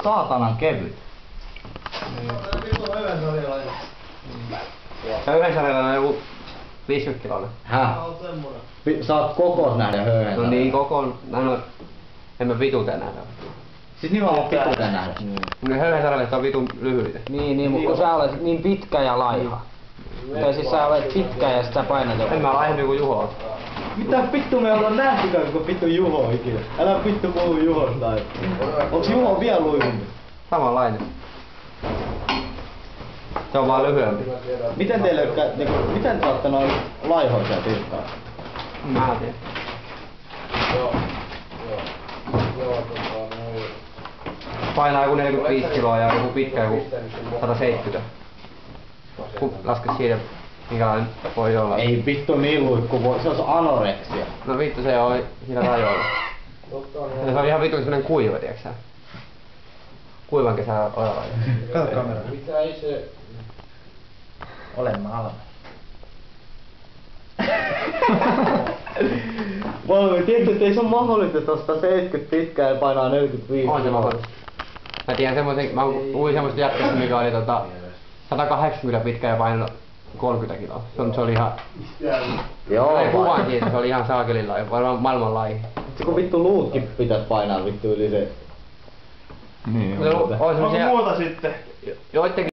saatanan kevyt. Ja yhden sarjalla on joku 50 kiloinen. Häh? Sä oot kokoos nähdä höyhen. No niin kokoon, no en mä vituuteen nähdä. Siis nimenomaan pituuteen nähdä. Ne höyhen sarjalliset on vitun lyhyitä. Niin, mutta kun sä olet niin pitkä ja laiha. Tai siis sä olet pitkä ja sit sä painat joku. En mä laihempi kuin Juho. Mitä vittu me ollaan nähtykään koko vittu Juho ikinä? Älä vittu puhu Juhosta. Onks Juho vielä luihumpi? Samanlainen. Se on vaan lyhyempi. Miten teille, miten te ootte noin laihoisia pirkkaa? Mä en tiedä. Painaa joku 45 kiloa ja joku pitkä joku 170. Kun laske siitä, minkälainen voi olla. Ei vittu niin luikku voi, se on anoreksia. No vittu se on siinä rajoilla. Se on ihan vittu semmonen kuiva, tiiäksä? Kuivan kesän ojalla. Kato kameraa. Mitä ei se... Olen Malme. Voi, tiedätkö, että ei se ole mahdollista tosta 70 pitkää ja painaa 45. On se mahdollista. Mä tiedän semmosen, mä luin semmoista jätkästä, mikä oli 180 pitkä ja painoi 30 kiloa. Se oli ihan... Joo, Mä kuvaan siitä, se oli ihan saakelin laihi, varmaan maailman laihi. se kun vittu luutkin pitäis painaa vittu yli se. Niin, on semmosia... Onko muuta sitten? Joittenkin